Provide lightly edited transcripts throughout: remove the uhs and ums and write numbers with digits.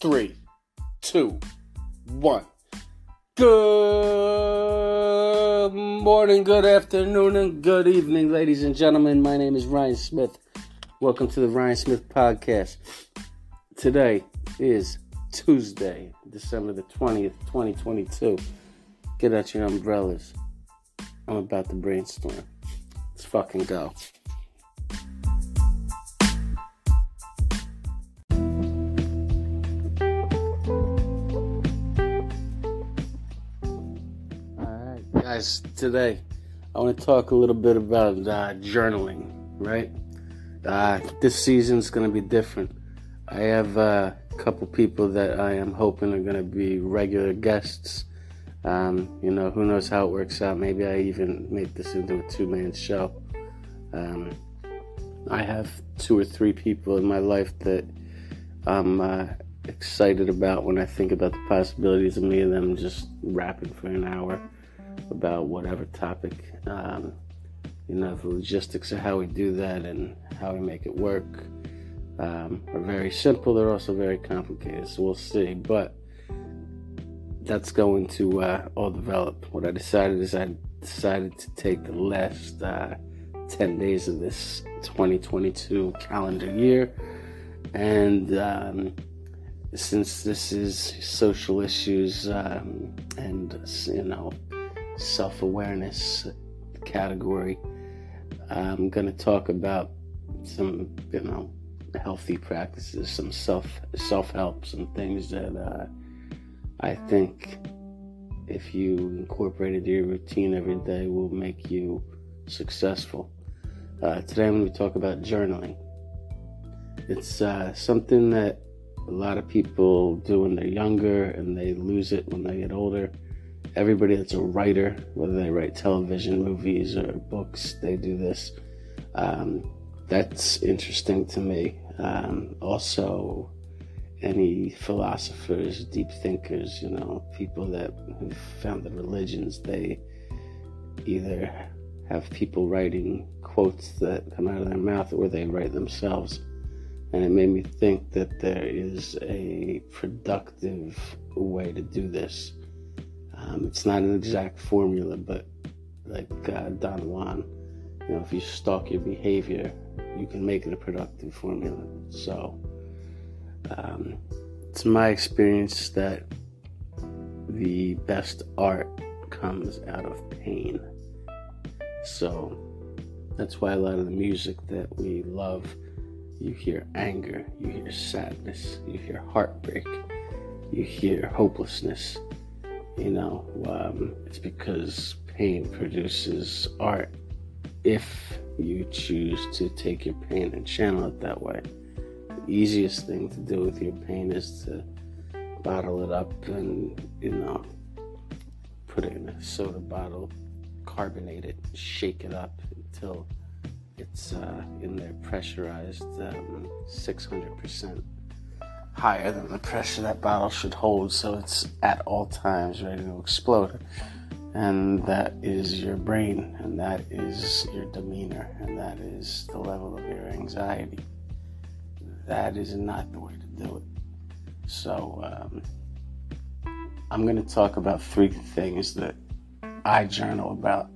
3, 2, 1. Good morning, good afternoon, and good evening, ladies and gentlemen. My name is Rxan Smith. Welcome to the Rxan Smith podcast. Today is Tuesday, December the 20th, 2022. Get out your umbrellas. I'm about to brainstorm. Let's fucking go. Guys, today I want to talk a little bit about journaling, right? This season's going to be different. I have a couple people that I am hoping are going to be regular guests. Who knows how it works out. Maybe I even make this into a two-man show. I have 2 or 3 people in my life that I'm excited about when I think about the possibilities of me and them just rapping for an hour about whatever topic. The logistics of how we do that and how we make it work are very simple. They're also very complicated, so we'll see. But that's going to all develop. What I decided is I decided to take the last 10 days of this 2022 calendar year, and since this is social issues and self-awareness category, I'm going to talk about some healthy practices, some self-help, some things that I think if you incorporate into your routine every day will make you successful. Today I'm going to talk about journaling. It's something that a lot of people do when they're younger and they lose it when they get older. Everybody that's a writer, whether they write television, movies, or books, they do this. That's interesting to me. Also, any philosophers, deep thinkers, people that have founded religions, they either have people writing quotes that come out of their mouth or they write themselves. And it made me think that there is a productive way to do this. It's not an exact formula, but like Don Juan, if you stalk your behavior, you can make it a productive formula. So it's my experience that the best art comes out of pain. So that's why a lot of the music that we love, you hear anger, you hear sadness, you hear heartbreak, you hear hopelessness. It's because pain produces art if you choose to take your pain and channel it that way. The easiest thing to do with your pain is to bottle it up and, put it in a soda bottle, carbonate it, shake it up until it's in there pressurized 600% higher than the pressure that bottle should hold, so it's at all times ready to explode. And that is your brain, and that is your demeanor, and that is the level of your anxiety. That is not the way to do it. So I'm going to talk about 3 things that I journal about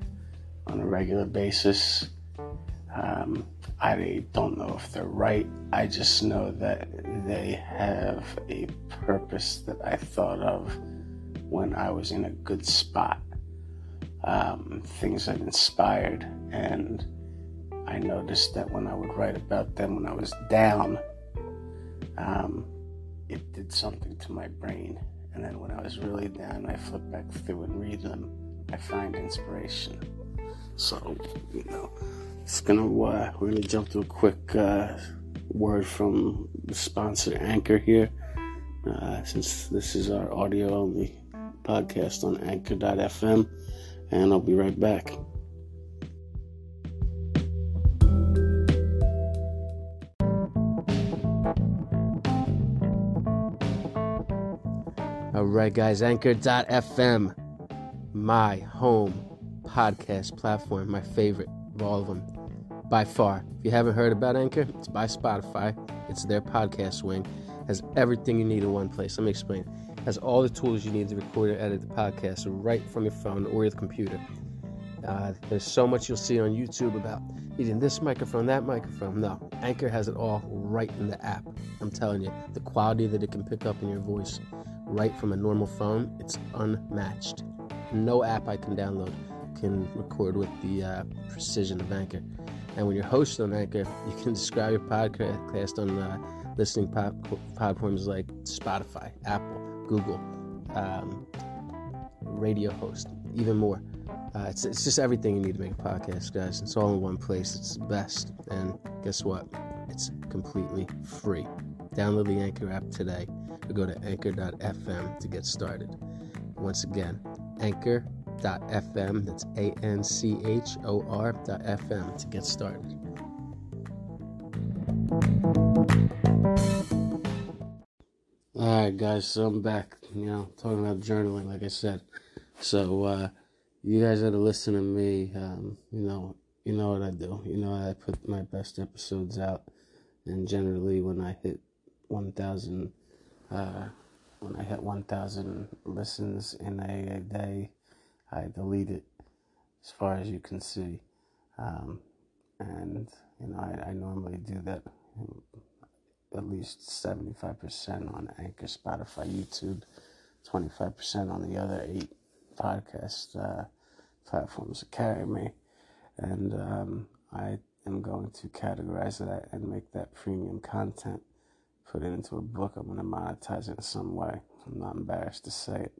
on a regular basis. I don't know if they're right. I just know that they have a purpose that I thought of when I was in a good spot. Things that inspired, and I noticed that when I would write about them when I was down, it did something to my brain. And then when I was really down, I flip back through and read them. I find inspiration. So, we're gonna jump to a quick word from the sponsor Anchor here. Since this is our audio-only podcast on Anchor.fm, and I'll be right back. Alright guys, Anchor.fm, my home podcast platform, my favorite of all of them, by far. If you haven't heard about Anchor, it's by Spotify. It's their podcast wing. has everything you need in one place. Let me explain. It has all the tools you need to record and edit the podcast right from your phone or your computer. There's so much you'll see on YouTube about needing this microphone, that microphone. No, Anchor has it all right in the app. I'm telling you, the quality that it can pick up in your voice right from a normal phone, it's unmatched. No app I can download can record with the precision of Anchor. And when you're hosted on Anchor, you can describe your podcast on listening platforms like Spotify, Apple, Google, radio host, even more. It's just everything you need to make a podcast, guys. It's all in one place. It's the best. And guess what? It's completely free. Download the Anchor app today or go to anchor.fm to get started. Once again, anchor.fm, that's ANCHOR.FM to get started. Alright guys, so I'm back, talking about journaling, like I said. So, you guys that are listening to me, you know what I do. I put my best episodes out, and generally when I hit 1,000, listens in a day, I delete it, as far as you can see. And I normally do that at least 75% on Anchor, Spotify, YouTube, 25% on the other 8 podcast platforms that carry me. And I am going to categorize that and make that premium content, put it into a book. I'm going to monetize it in some way. I'm not embarrassed to say it.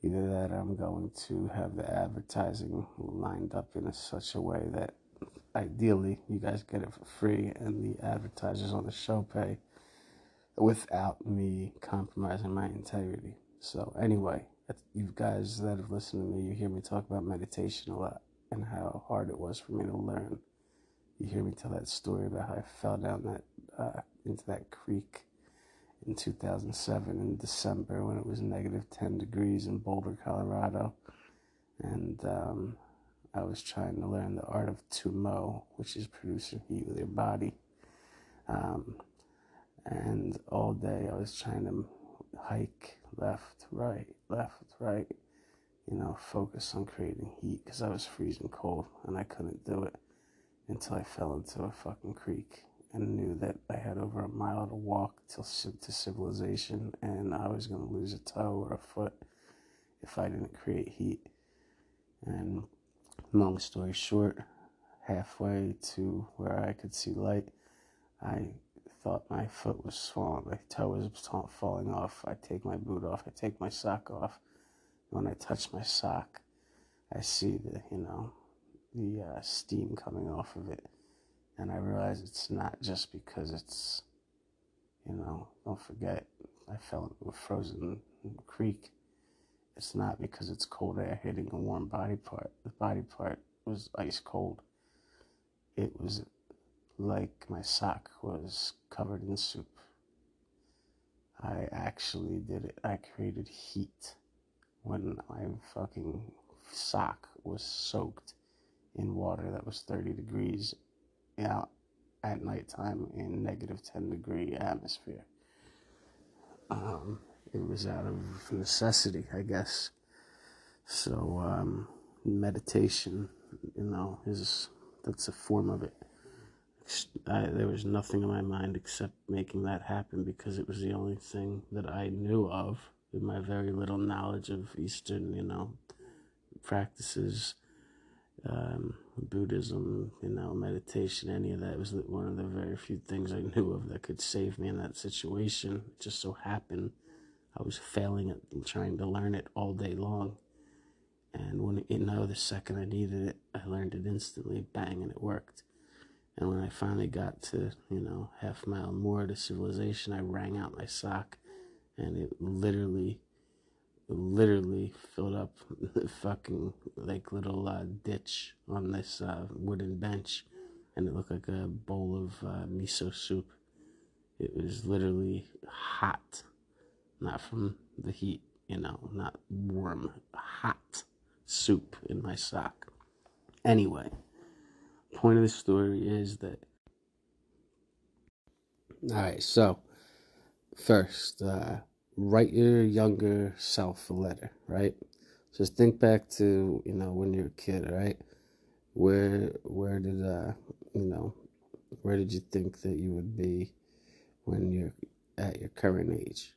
Either that, or I'm going to have the advertising lined up in such a way that ideally you guys get it for free and the advertisers on the show pay without me compromising my integrity. So anyway, you guys that have listened to me, you hear me talk about meditation a lot and how hard it was for me to learn. You hear me tell that story about how I fell down into that creek in 2007 in December when it was negative 10 degrees in Boulder, Colorado. And I was trying to learn the art of Tumo, which is producing heat with your body. And all day I was trying to hike left, right, focus on creating heat because I was freezing cold and I couldn't do it until I fell into a fucking creek and knew that I had over a mile to walk to civilization, and I was going to lose a toe or a foot if I didn't create heat. And long story short, halfway to where I could see light, I thought my foot was falling, my toe was falling off. I take my boot off, I take my sock off. When I touch my sock, I see the steam coming off of it. And I realize it's not just because it's, don't forget, I fell into a frozen creek. It's not because it's cold air hitting a warm body part. The body part was ice cold. It was like my sock was covered in soup. I actually did it. I created heat when my fucking sock was soaked in water that was 30 degrees out at nighttime in negative 10 degree atmosphere. It was out of necessity, I guess. So meditation, that's a form of it. There was nothing in my mind except making that happen because it was the only thing that I knew of with my very little knowledge of Eastern, practices, Buddhism, meditation, any of that. It was one of the very few things I knew of that could save me in that situation. It just so happened I was failing at trying to learn it all day long. And when, the second I needed it, I learned it instantly, bang, and it worked. And when I finally got to, half a mile more to civilization, I rang out my sock, and it literally filled up the fucking, little ditch on this wooden bench, and it looked like a bowl of miso soup. It was literally hot, not from the heat, not warm, hot soup in my sock. Anyway, point of the story is that, alright, so First, write your younger self a letter, right? Just think back to, when you're a kid, right? Where did, where did you think that you would be when you're at your current age?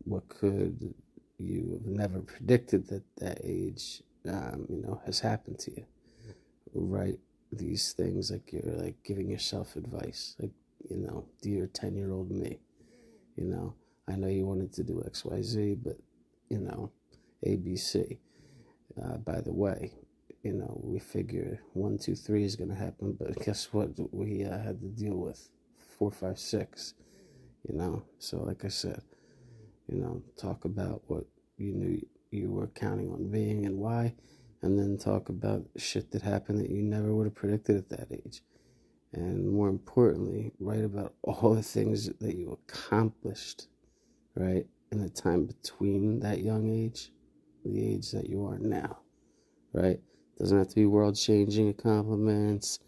What could you have never predicted that age, has happened to you? Write these things like you're like giving yourself advice, like, dear 10-year-old me, I know you wanted to do XYZ, but, ABC. By the way, we figure 1, 2, 3 is going to happen, but guess what? We had to deal with 4, 5, 6. So like I said, talk about what you knew you were counting on being and why, and then talk about shit that happened that you never would have predicted at that age. And more importantly, write about all the things that you accomplished, right, in the time between that young age, the age that you are now, right? Doesn't have to be world-changing accomplishments.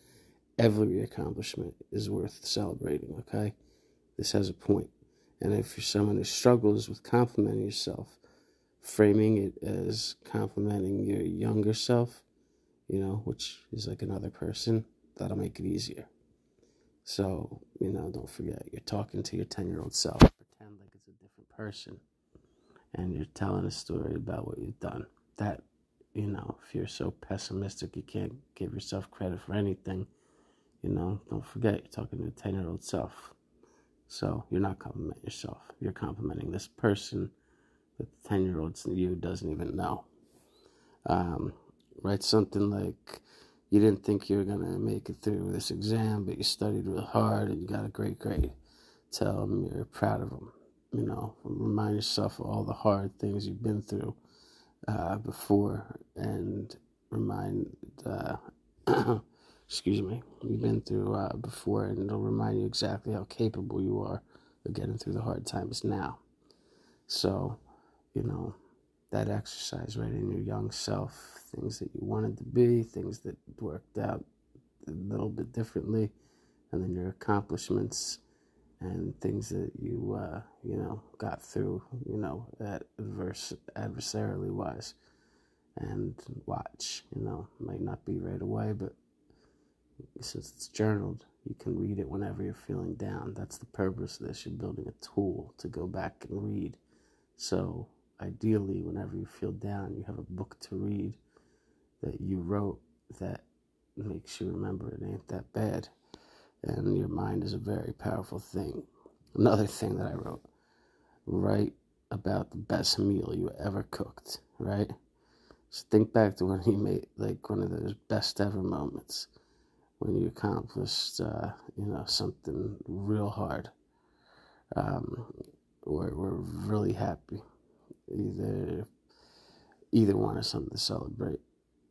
Every accomplishment is worth celebrating, okay? This has a point. And if you're someone who struggles with complimenting yourself, framing it as complimenting your younger self, which is like another person, that'll make it easier. So, don't forget, you're talking to your 10-year-old self. Pretend like it's a different person. And you're telling a story about what you've done. That, if you're so pessimistic you can't give yourself credit for anything, don't forget, you're talking to a 10-year-old self. So you're not complimenting yourself. You're complimenting this person that the 10-year-old you doesn't even know. Write something like, you didn't think you were going to make it through this exam, but you studied real hard and you got a great grade. Tell them you're proud of them. Remind yourself of all the hard things you've been through before, and remind, you've been through before, and it'll remind you exactly how capable you are of getting through the hard times now. So, that exercise, right, in your young self, things that you wanted to be, things that worked out a little bit differently, and then your accomplishments and things that you, got through, adversarially wise. And watch, might not be right away, but since it's journaled, you can read it whenever you're feeling down. That's the purpose of this. You're building a tool to go back and read. So ideally, whenever you feel down, you have a book to read that you wrote that makes you remember it ain't that bad. And your mind is a very powerful thing. Another thing that I wrote, write about the best meal you ever cooked, right? So think back to when you made like one of those best ever moments, when you accomplished, something real hard, or were really happy. Either one is something to celebrate,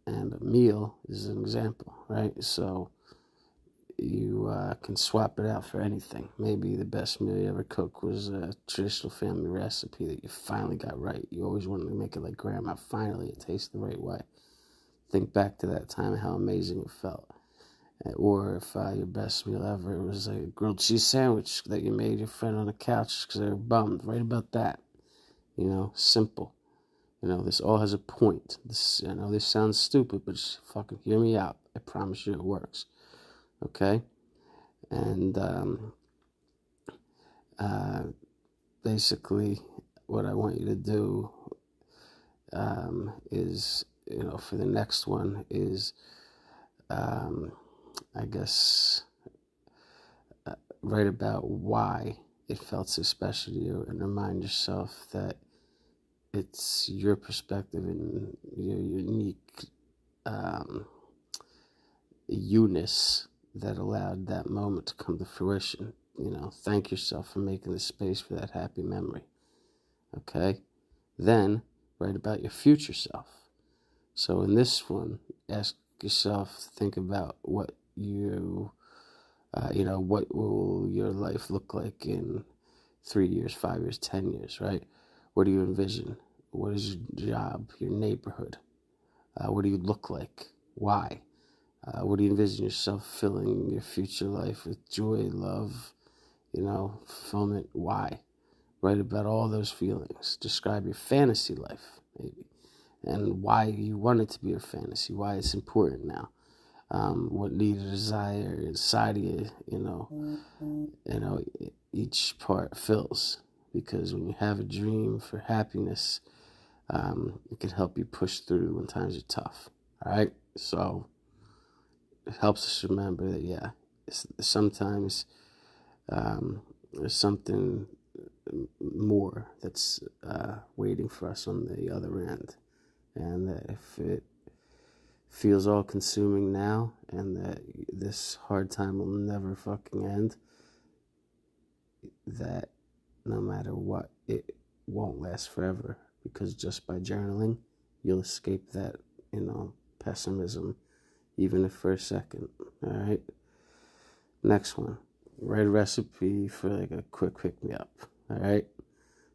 and a meal is an example, right? So you can swap it out for anything. Maybe the best meal you ever cooked was a traditional family recipe that you finally got right. You always wanted to make it like grandma. Finally, it tastes the right way. Think back to that time and how amazing it felt. Or if your best meal ever was a grilled cheese sandwich that you made your friend on the couch because they were bummed. Write about that. Simple. This all has a point. I know this sounds stupid, but just fucking hear me out. I promise you it works. Okay? And basically, what I want you to do is, for the next one is, I guess, write about why it felt so special to you, and remind yourself that it's your perspective and your unique you-ness that allowed that moment to come to fruition. Thank yourself for making the space for that happy memory. Okay? Then, write about your future self. So in this one, ask yourself, think about what what will your life look like in 3 years, 5 years, 10 years, right? What do you envision? What is your job, your neighborhood? What do you look like? Why? What do you envision yourself filling your future life with? Joy, love, fulfillment, why. Write about all those feelings. Describe your fantasy life, maybe, and why you want it to be your fantasy, why it's important now. What need or desire inside of each part fills. Because when you have a dream for happiness, it can help you push through when times are tough. All right? So it helps us remember that, sometimes there's something more that's waiting for us on the other end. And that if it feels all consuming now and that this hard time will never fucking end, that no matter what, it won't last forever, because just by journaling, you'll escape that, pessimism, even if for a second. All right. Next one, write a recipe for like a quick pick-me-up. All right.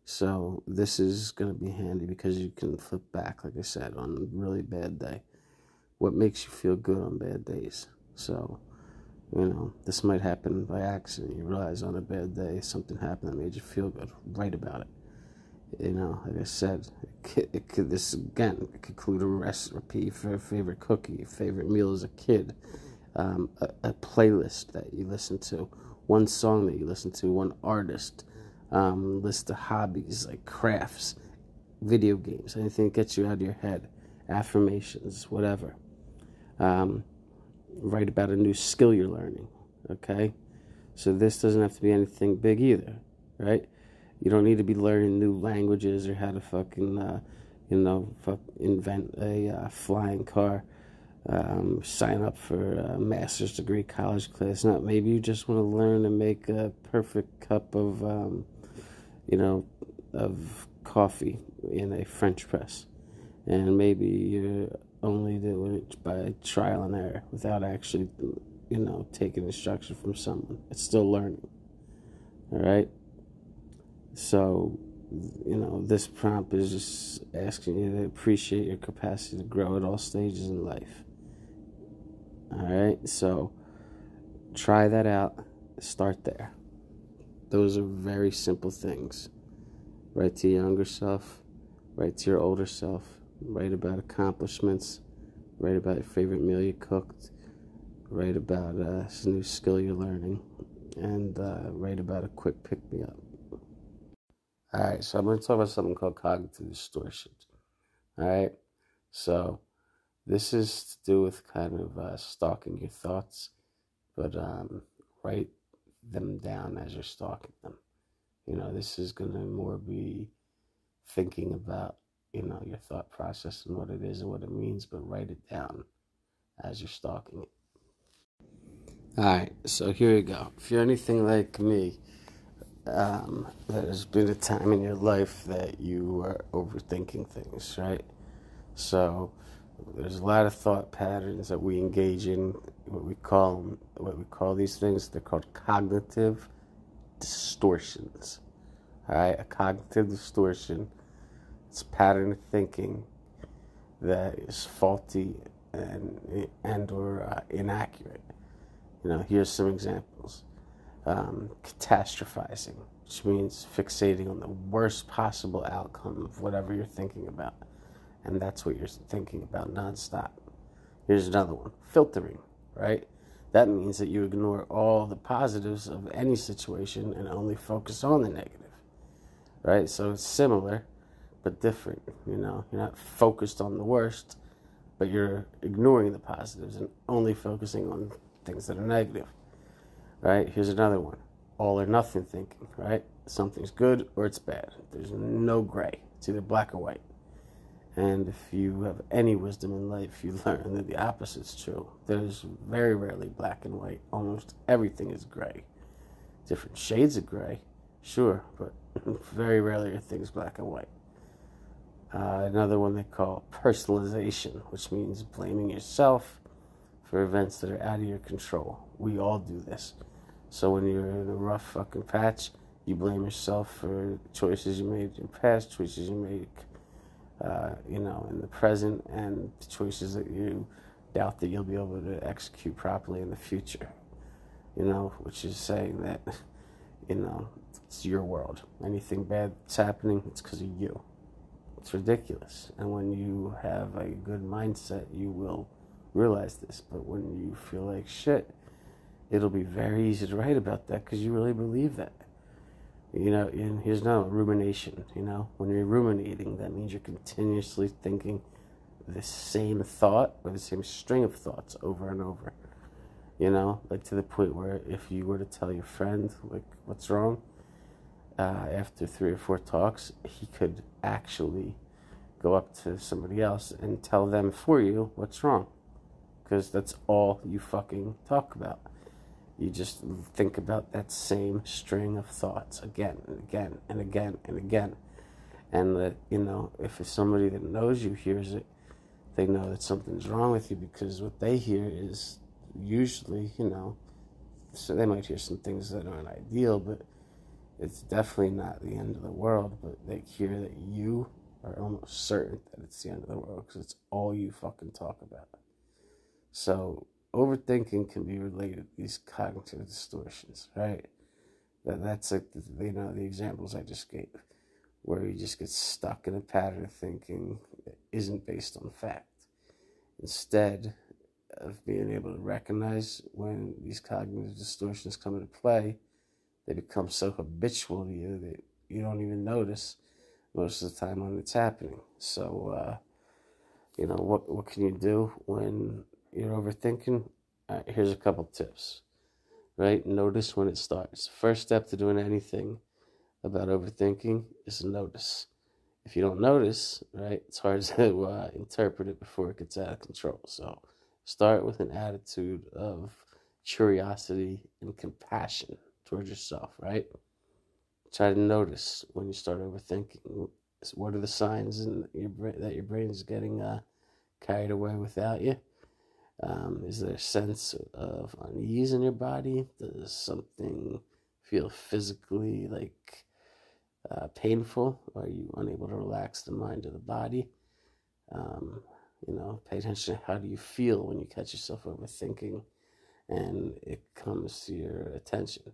So this is going to be handy because you can flip back, like I said, on a really bad day. What makes you feel good on bad days? So, this might happen by accident. You realize on a bad day something happened that made you feel good. Write about it. Like I said, it could include a recipe for a favorite cookie, a favorite meal as a kid, a playlist that you listen to, one song that you listen to, one artist, list of hobbies like crafts, video games, anything that gets you out of your head, affirmations, whatever. Write about a new skill you're learning, okay? So this doesn't have to be anything big either, right? You don't need to be learning new languages or how to fucking, invent a flying car, sign up for a master's degree college class. No, maybe you just want to learn to make a perfect cup of, of coffee in a French press. And maybe you're only doing it by trial and error without actually, taking instruction from someone. It's still learning. All right? So, this prompt is just asking you to appreciate your capacity to grow at all stages in life. All right? So, try that out. Start there. Those are very simple things. Write to your younger self. Write to your older self. Write about accomplishments. Write about your favorite meal you cooked. Write about a new skill you're learning. And write about a quick pick-me-up. All right, so I'm going to talk about something called cognitive distortion. All right, so this is to do with kind of stalking your thoughts, but write them down as you're stalking them. This is going to more be thinking about, your thought process and what it is and what it means, but write it down as you're stalking it. All right, so here you go. If you're anything like me, there's been a time in your life that you are overthinking things, right? So there's a lot of thought patterns that we engage in. What we call these things, they're called cognitive distortions. All right, a cognitive distortion, it's a pattern of thinking that is faulty and or inaccurate. Here's some examples. Catastrophizing, which means fixating on the worst possible outcome of whatever you're thinking about. And that's what you're thinking about nonstop. Here's another one. Filtering, right? That means that you ignore all the positives of any situation and only focus on the negative, right? So it's similar, but different, You're not focused on the worst, but you're ignoring the positives and only focusing on things that are negative. Right? Here's another one. All or nothing thinking, right? Something's good or it's bad. There's no gray. It's either black or white. And if you have any wisdom in life, you learn that the opposite's true. There's very rarely black and white. Almost everything is gray. Different shades of gray, sure, but very rarely are things black and white. Another one they call personalization, which means blaming yourself for events that are out of your control. We all do this. So when you're in a rough fucking patch, you blame yourself for choices you made in your past, choices you made, in the present, and choices that you doubt that you'll be able to execute properly in the future. Which is saying that, You know, it's your world. Anything bad that's happening, it's because of you. It's ridiculous. And when you have a good mindset, you will realize this. But when you feel like shit, it'll be very easy to write about that because you really believe that. You know, and here's not a rumination, you know. When you're ruminating, that means you're continuously thinking the same thought or the same string of thoughts over and over. You know, like to the point where if you were to tell your friend, like, what's wrong, after 3 or 4 talks, he could actually go up to somebody else and tell them for you what's wrong. Because that's all you fucking talk about. You just think about that same string of thoughts again and again and again and again. And that, you know, if it's somebody that knows you hears it, they know that something's wrong with you, because what they hear is usually, you know, so they might hear some things that aren't ideal, but it's definitely not the end of the world. But they hear that you are almost certain that it's the end of the world because it's all you fucking talk about. So overthinking can be related to these cognitive distortions, right? That's like the examples I just gave, where you just get stuck in a pattern of thinking that isn't based on fact. Instead of being able to recognize when these cognitive distortions come into play, they become so habitual to you that you don't even notice most of the time when it's happening. So, you know, what can you do when you're overthinking? Here's a couple tips, right? Notice when it starts. First step to doing anything about overthinking is to notice. If you don't notice, right, it's hard to interpret it before it gets out of control. So start with an attitude of curiosity and compassion towards yourself, right? Try to notice when you start overthinking. What are the signs in your brain that your brain is getting carried away without you? Is there a sense of unease in your body? Does something feel physically like painful? Are you unable to relax the mind or the body? You know, pay attention to how do you feel when you catch yourself overthinking and it comes to your attention.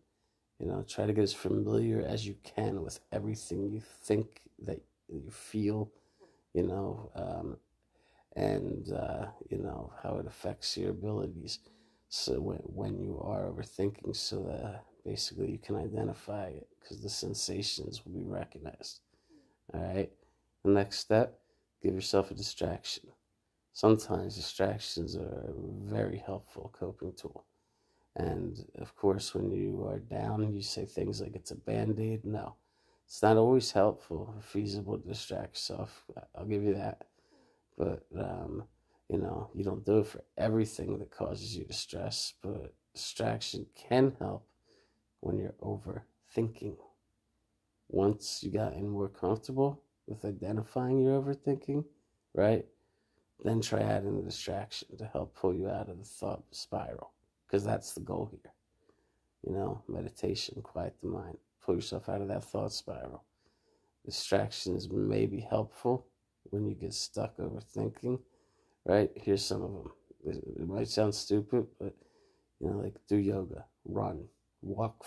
You know, try to get as familiar as you can with everything you think that you feel, you know, and you know, how it affects your abilities. So when you are overthinking, so that basically you can identify it, because the sensations will be recognized. All right. The next step, give yourself a distraction. Sometimes distractions are a very helpful coping tool. And of course, when you are down, you say things like it's a band-aid. No, it's not always helpful or feasible to distract yourself. I'll give you that. But, you know, you don't do it for everything that causes you distress. But distraction can help when you're overthinking. Once you gotten more comfortable with identifying your overthinking, right? Then try adding the distraction to help pull you out of the thought spiral, because that's the goal here. You know, meditation, quiet the mind, pull yourself out of that thought spiral. Distractions may be helpful when you get stuck overthinking, right? Here's some of them. It might sound stupid, but, you know, like do yoga, run, walk,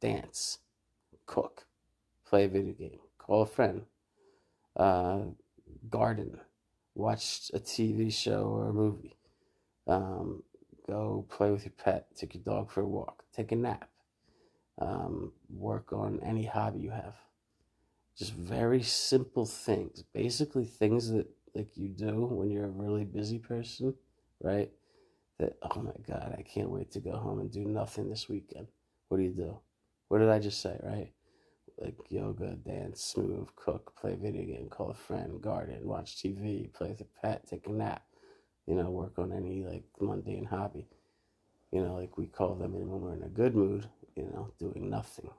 dance, cook, play a video game, call a friend, uh, garden, watch a TV show or a movie, go play with your pet, take your dog for a walk, take a nap, work on any hobby you have. Just very simple things, basically things that like you do when you're a really busy person, right? That, oh my God, I can't wait to go home and do nothing this weekend. What do? What did I just say, right? Like yoga, dance, move, cook, play video game, call a friend, garden, watch TV, play with a pet, take a nap, you know, work on any like mundane hobby. You know, like we call them when we're in a good mood, you know, doing nothing,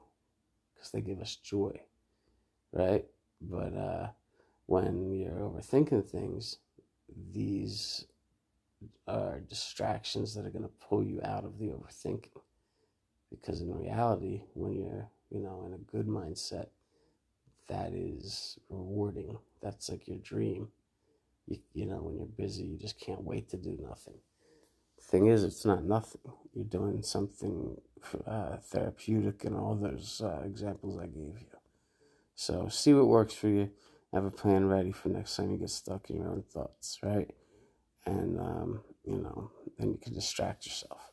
because they give us joy, right? But when you're overthinking things, these are distractions that are going to pull you out of the overthinking. Because in reality, when you're, you know, in a good mindset, that is rewarding. That's like your dream. You know, when you're busy, you just can't wait to do nothing. Thing is, it's not nothing. You're doing something therapeutic in all those examples I gave you. So see what works for you. Have a plan ready for next time you get stuck in your own thoughts, right? And, then you can distract yourself.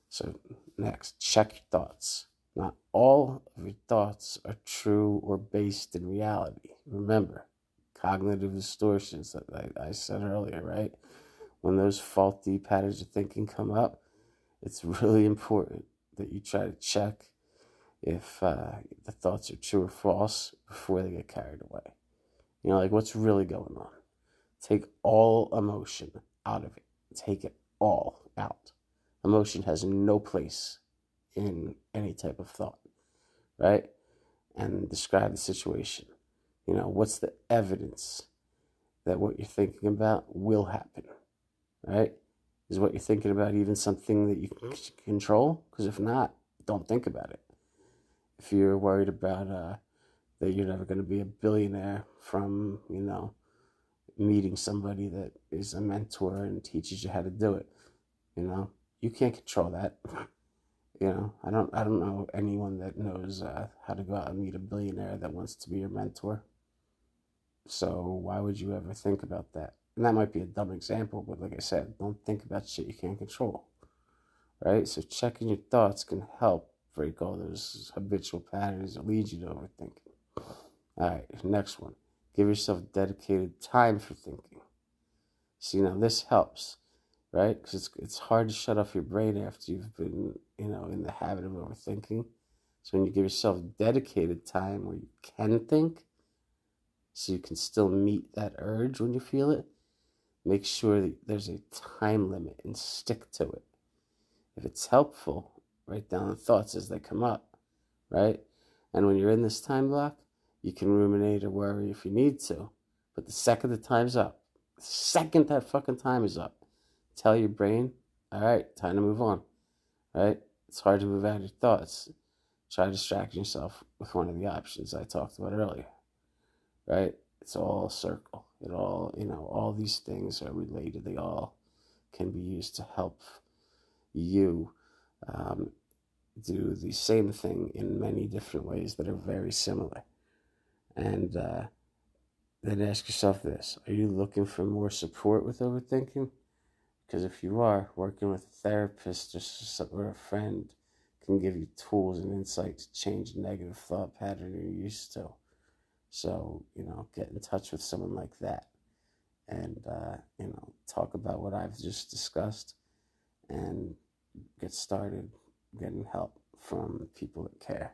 So next, check your thoughts. Not all of your thoughts are true or based in reality. Remember, cognitive distortions that I said earlier, right? When those faulty patterns of thinking come up, it's really important that you try to check if the thoughts are true or false before they get carried away. Like what's really going on. Take all emotion out of it. Take it all out. Emotion has no place in any type of thought, right? And describe the situation. What's the evidence that what you're thinking about will happen, right? Is what you're thinking about even something that you can control? Because if not, don't think about it. If you're worried about that you're never going to be a billionaire from, meeting somebody that is a mentor and teaches you how to do it, you can't control that. I don't know anyone that knows how to go out and meet a billionaire that wants to be your mentor. So why would you ever think about that? And that might be a dumb example, but like I said, don't think about shit you can't control, right? So checking your thoughts can help break all those habitual patterns that lead you to overthinking. All right, next one. Give yourself dedicated time for thinking. See, now this helps, right? Because it's hard to shut off your brain after you've been, in the habit of overthinking. So when you give yourself dedicated time where you can think, so you can still meet that urge when you feel it, make sure that there's a time limit and stick to it. If it's helpful, write down the thoughts as they come up, right? And when you're in this time block, you can ruminate or worry if you need to. But the second the time's up, the second that fucking time is up, tell your brain, all right, time to move on, right? It's hard to move out of your thoughts. Try distracting yourself with one of the options I talked about earlier, right? It's all circle. It all, all these things are related. They all can be used to help you do the same thing in many different ways that are very similar. And then ask yourself this: are you looking for more support with overthinking? Because if you are, working with a therapist or a friend can give you tools and insight to change the negative thought pattern you're used to. So, get in touch with someone like that and, talk about what I've just discussed and get started getting help from people that care.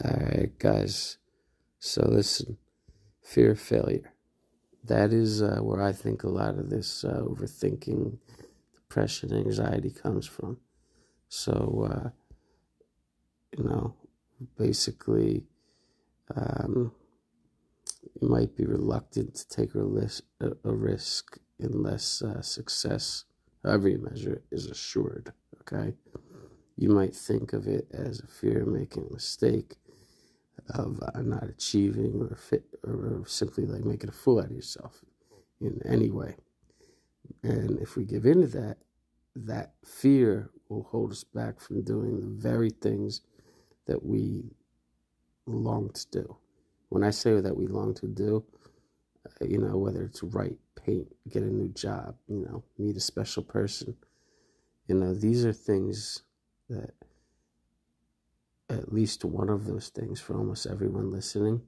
All right, guys. So listen, fear of failure. That is where I think a lot of this overthinking, depression, anxiety comes from. So, basically, you might be reluctant to take a risk unless success, however you measure it, is assured, okay? You might think of it as a fear of making a mistake, of not achieving or simply like making a fool out of yourself in any way. And if we give into that, that fear will hold us back from doing the very things that we long to do. When I say that we long to do, whether it's write, paint, get a new job, meet a special person, these are things that, at least one of those things for almost everyone listening,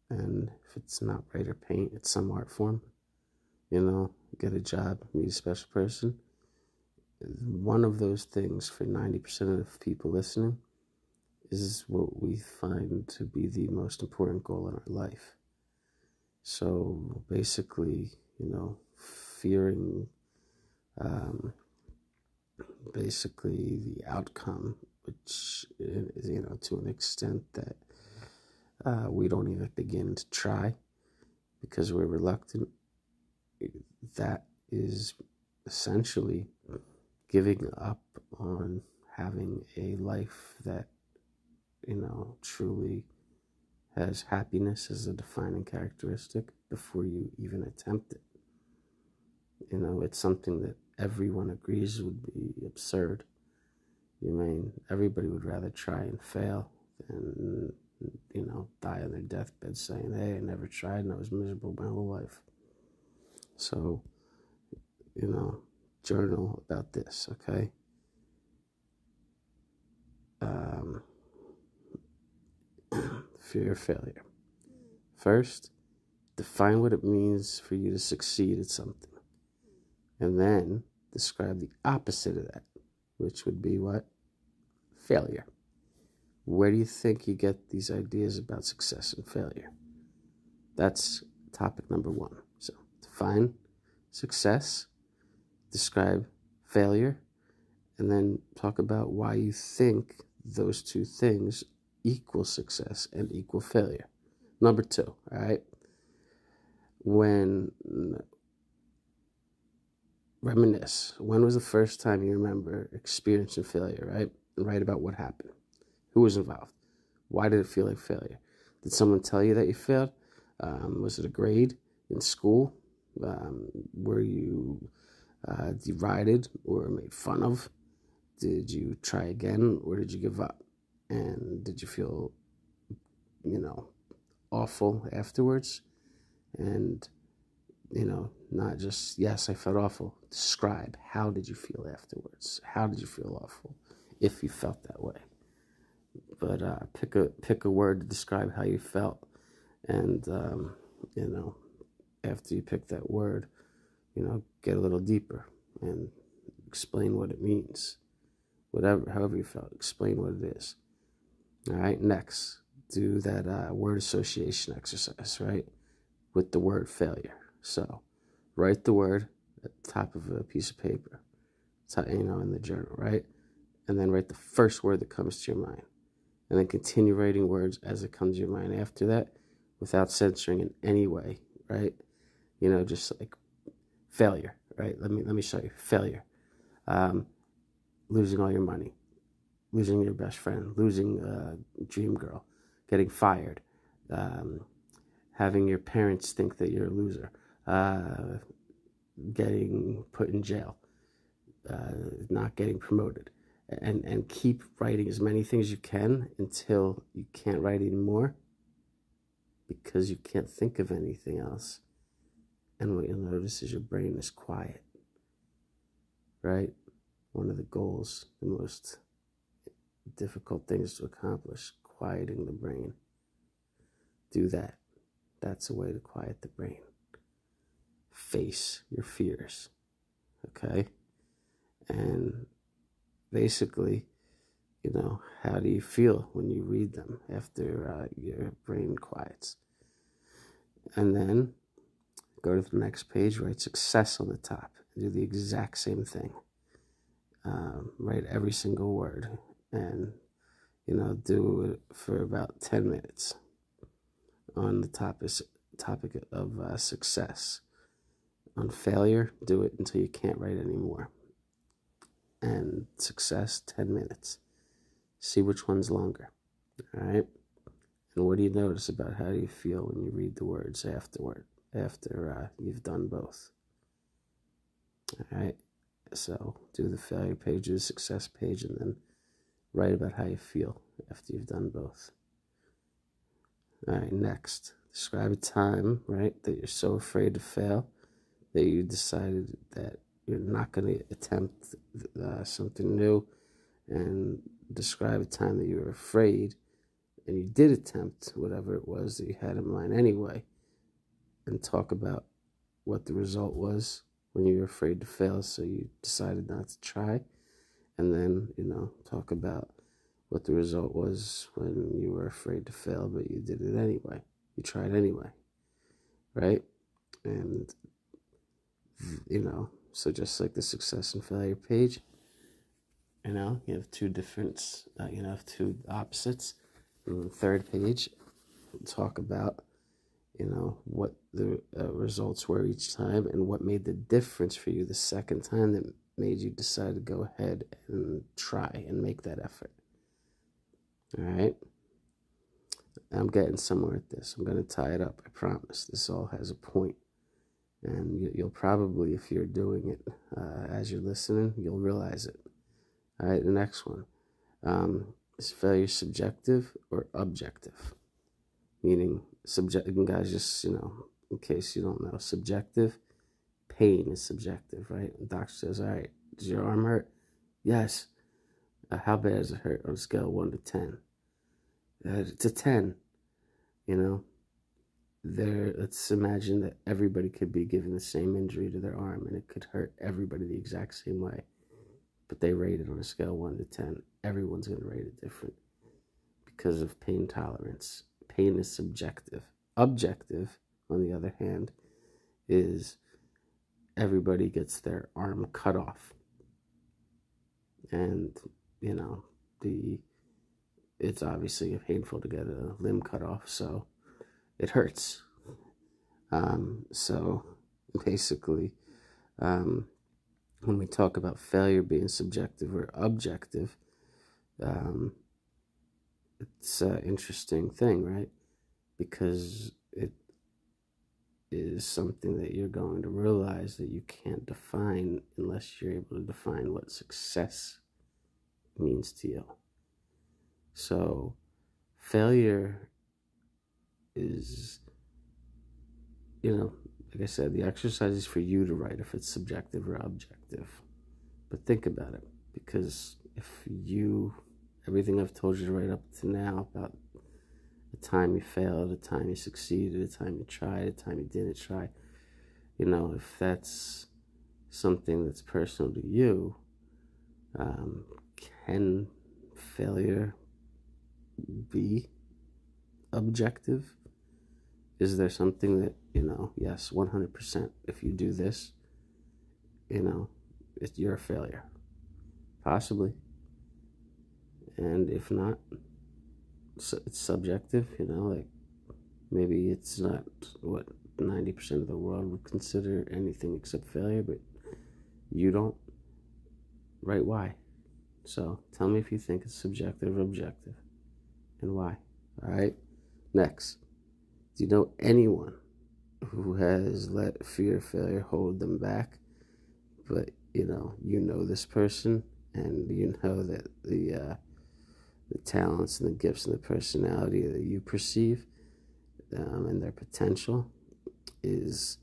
and if it's not write or paint, it's some art form, get a job, meet a special person. One of those things for 90% of people listening is what we find to be the most important goal in our life. So basically, fearing basically the outcome, which is, to an extent that we don't even begin to try because we're reluctant. That is essentially giving up on having a life that, truly has happiness as a defining characteristic before you even attempt it. it's something that everyone agrees would be absurd. Everybody would rather try and fail than, die on their deathbed saying, hey, I never tried and I was miserable my whole life. So, journal about this, okay? Fear of failure. First, define what it means for you to succeed at something. And then describe the opposite of that, which would be what? Failure. Where do you think you get these ideas about success and failure? That's topic number 1. So define success, describe failure, and then talk about why you think those two things equal success and equal failure. Number 2, all right? Reminisce. When was the first time you remember experiencing failure, right? And write about what happened. Who was involved? Why did it feel like failure? Did someone tell you that you failed? Was it a grade in school? Were you derided or made fun of? Did you try again or did you give up? And did you feel, awful afterwards? And, not just, yes, I felt awful. Describe, how did you feel afterwards? How did you feel awful if you felt that way? But pick a word to describe how you felt. And, after you pick that word, get a little deeper and explain what it means. However you felt, explain what it is. All right, next, do that word association exercise, right, with the word failure. So write the word at the top of a piece of paper, in the journal, right? And then write the first word that comes to your mind. And then continue writing words as it comes to your mind after that without censoring in any way, right? Just like failure, right? Let me show you. Failure. Losing all your money. Losing your best friend. Losing a dream girl. Getting fired. Having your parents think that you're a loser. Getting put in jail. Not getting promoted. And keep writing as many things as you can until you can't write anymore because you can't think of anything else. And what you'll notice is your brain is quiet, right? One of the goals, the most difficult things to accomplish, quieting the brain. Do that. That's a way to quiet the brain. Face your fears, okay? And basically, how do you feel when you read them after your brain quiets? And then go to the next page, write success on the top, and do the exact same thing. Write every single word and, do it for about 10 minutes on the topic of success. On failure, do it until you can't write anymore. And success, 10 minutes. See which one's longer, all right? And what do you notice about how you feel when you read the words after you've done both? All right, so do the failure page, do the success page, and then write about how you feel after you've done both. All right, next, describe a time, right, that you're so afraid to fail that you decided that you're not going to attempt something new, and describe a time that you were afraid and you did attempt whatever it was that you had in mind anyway, and talk about what the result was when you were afraid to fail, so you decided not to try. And then, talk about what the result was when you were afraid to fail, but you did it anyway. You tried anyway, right? And, so just like the success and failure page, you have two different, two opposites. And the third page, talk about, what the results were each time and what made the difference for you the second time that made you decide to go ahead and try and make that effort. All right? I'm getting somewhere with this. I'm going to tie it up, I promise. This all has a point. And you'll probably, if you're doing it as you're listening, you'll realize it. All right, the next one. Is failure subjective or objective? Meaning, guys, just, in case you don't know, subjective, pain is subjective, right? The doctor says, all right, does your arm hurt? Yes. How bad does it hurt on a scale of 1 to 10? It's a 10, Let's imagine that everybody could be given the same injury to their arm, and it could hurt everybody the exact same way. But they rate it on a scale of 1 to 10. Everyone's going to rate it different because of pain tolerance. Pain is subjective. Objective, on the other hand, is everybody gets their arm cut off. And, it's obviously painful to get a limb cut off, so it hurts. So basically, when we talk about failure being subjective or objective, it's an interesting thing, right? Because it is something that you're going to realize that you can't define unless you're able to define what success means to you. So failure is, like I said, the exercise is for you to write if it's subjective or objective. But think about it, because if everything I've told you to write up to now about the time you failed, the time you succeeded, the time you tried, the time you didn't try, if that's something that's personal to you, can failure be objective? Is there something that, yes, 100%, if you do this, you're a failure? Possibly. And if not, it's subjective, like maybe it's not what 90% of the world would consider anything except failure, but you don't. Right? Why? So tell me if you think it's subjective or objective, and why. All right? Next. Do you know anyone who has let fear of failure hold them back? But, this person, and you know that the talents and the gifts and the personality that you perceive and their potential is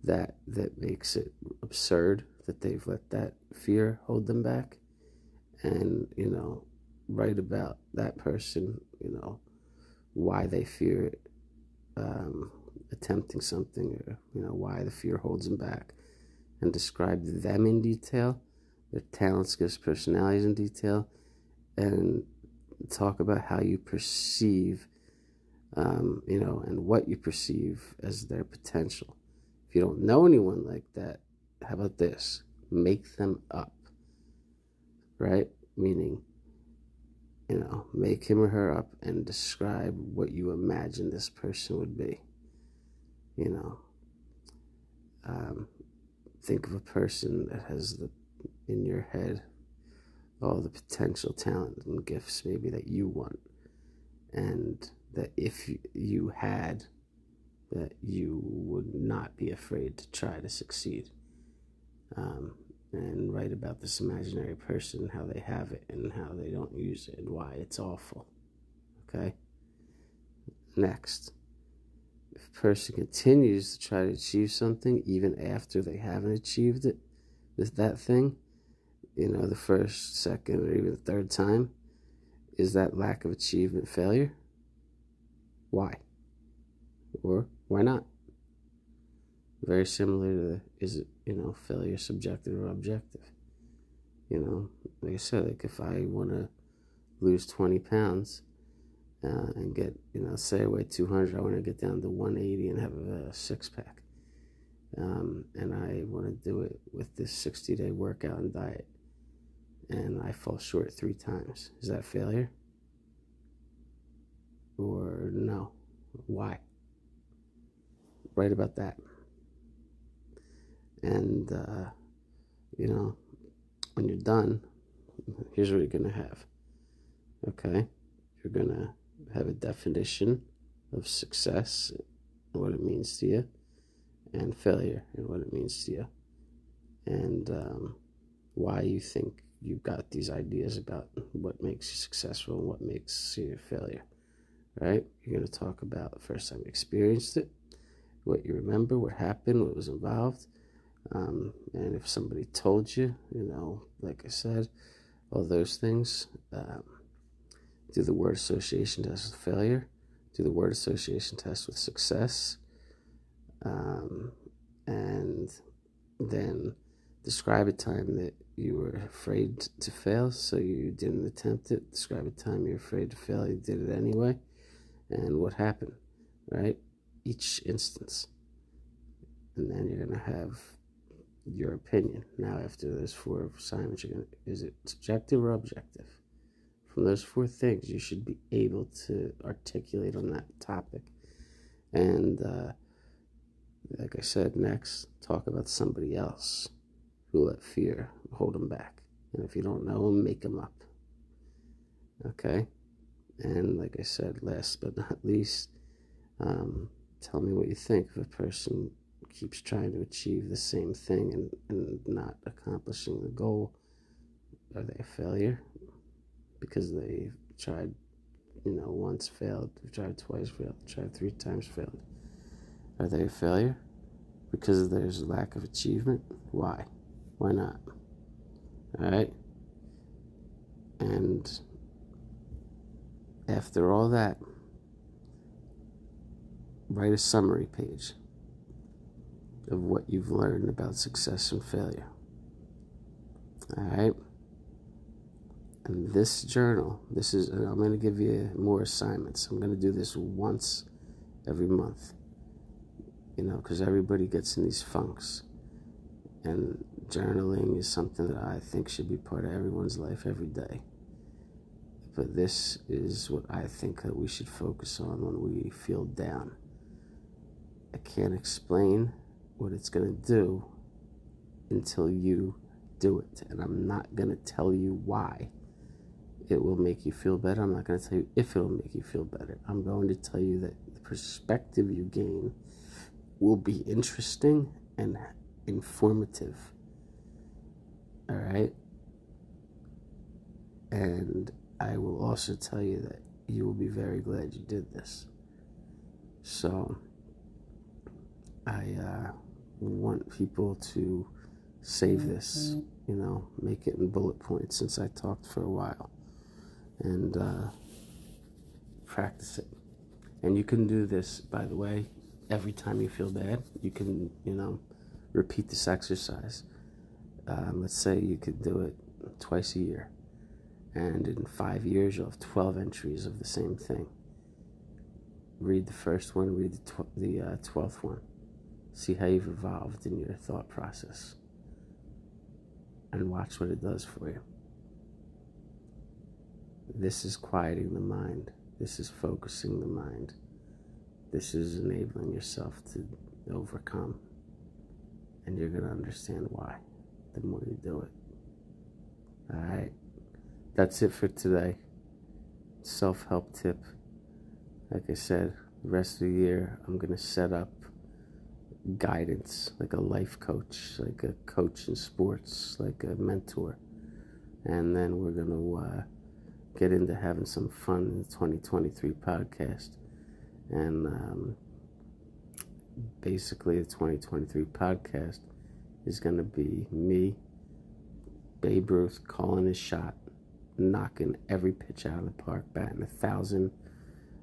that makes it absurd that they've let that fear hold them back. And, write about that person, why they fear it. Attempting something, or why the fear holds them back, and describe them in detail, their talents, gifts, personalities in detail, and talk about how you perceive, and what you perceive as their potential. If you don't know anyone like that, how about this? Make them up, right? Meaning, make him or her up and describe what you imagine this person would be. Think of a person that has in your head all the potential talent and gifts maybe that you want, and that if you had, that you would not be afraid to try to succeed. And write about this imaginary person, how they have it and how they don't use it and why it's awful. Okay? Next. If a person continues to try to achieve something even after they haven't achieved it, that thing, the first, second, or even third time, is that lack of achievement failure? Why? Or why not? Very similar to, is it, failure subjective or objective? Like I said, like if I want to lose 20 pounds and get, say I weigh 200, I want to get down to 180 and have a six-pack. And I want to do it with this 60-day workout and diet, and I fall short 3 times. Is that failure? Or no? Why? Write about that. And, when you're done, here's what you're going to have. Okay? You're going to have a definition of success, what it means to you, and failure and what it means to you, and why you think you've got these ideas about what makes you successful and what makes you a failure, right? You're going to talk about the first time you experienced it, what you remember, what happened, what was involved, and if somebody told you, like I said, all those things. Do the word association test with failure, do the word association test with success, and then describe a time that you were afraid to fail, so you didn't attempt it. Describe a time you're afraid to fail, you did it anyway, and what happened, right? Each instance. And then you're going to have your opinion. Now, after those 4 assignments, is it subjective or objective? From those 4 things, you should be able to articulate on that topic. And like I said, next, talk about somebody else who let fear hold them back. And if you don't know them, make them up. Okay? And like I said, last but not least, tell me what you think if a person keeps trying to achieve the same thing and not accomplishing the goal. Are they a failure? Because they tried, once failed, tried twice failed, tried 3 times failed. Are they a failure? Because there's a lack of achievement? Why? Why not? Alright? And after all that, write a summary page of what you've learned about success and failure. Alright? And this journal, I'm going to give you more assignments. I'm going to do this once every month, because everybody gets in these funks. And journaling is something that I think should be part of everyone's life every day. But this is what I think that we should focus on when we feel down. I can't explain what it's going to do until you do it. And I'm not going to tell you why it will make you feel better. I'm not going to tell you if it will make you feel better. I'm going to tell you that the perspective you gain will be interesting and informative. All right? And I will also tell you that you will be very glad you did this. So I want people to save this, make it in bullet points since I talked for a while. And practice it. And you can do this, by the way, every time you feel bad. You can, repeat this exercise. Let's say you could do it twice a year. And in 5 years, you'll have 12 entries of the same thing. Read the first one, read the 12th one. See how you've evolved in your thought process. And watch what it does for you. This is quieting the mind. This is focusing the mind. This is enabling yourself to overcome. And you're going to understand why the more you do it. Alright. That's it for today. Self-help tip. Like I said, the rest of the year I'm going to set up guidance, like a life coach, like a coach in sports, like a mentor. And then we're going to get into having some fun in the 2023 podcast. And basically the 2023 podcast is going to be me, Babe Ruth, calling his shot, knocking every pitch out of the park, batting 1,000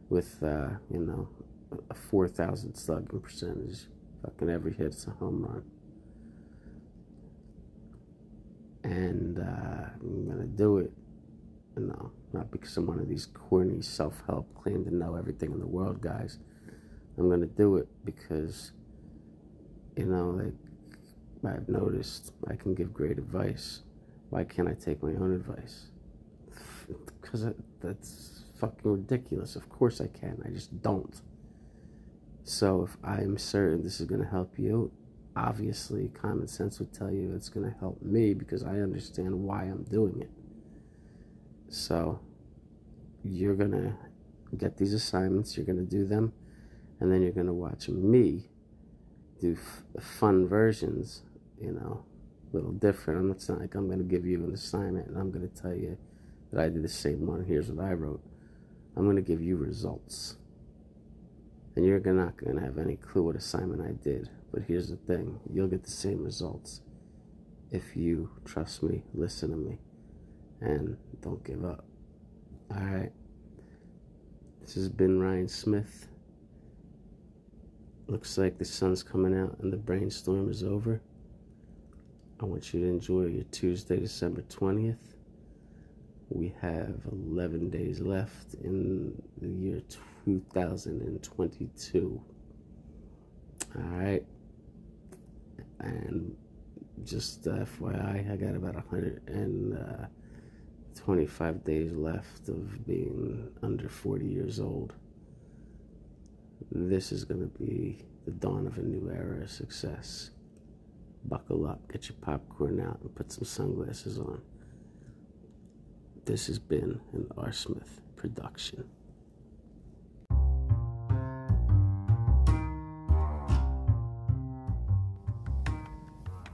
with a 4,000 slugging percentage. Fucking every hit's a home run. And I'm gonna do it, not because I'm one of these corny self-help claim to know everything in the world guys. I'm gonna do it because like I've noticed I can give great advice. Why can't I take my own advice? Because that's fucking ridiculous. Of course I can, I just don't. So if I'm certain this is going to help you, obviously common sense would tell you it's going to help me because I understand why I'm doing it. So you're going to get these assignments, you're going to do them, and then you're going to watch me do fun versions, you know, a little different. It's not like I'm going to give you an assignment and I'm going to tell you that I did the same one. Here's what I wrote. I'm going to give you results. And you're not going to have any clue what assignment I did. But here's the thing. You'll get the same results if you trust me, listen to me, and don't give up. All right. This has been Rxan Smith. Looks like the sun's coming out and the brainstorm is over. I want you to enjoy your Tuesday, December 20th. We have 11 days left in the year 2022. All right. And just FYI, I got about 125 days left of being under 40 years old. This is going to be the dawn of a new era of success. Buckle up, get your popcorn out, and put some sunglasses on. This has been an R. Smith production.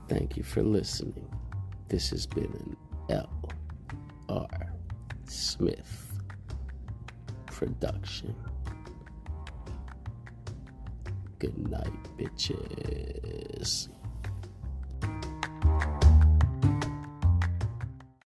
Thank you for listening. This has been an L.R. Smith production. Good night, bitches.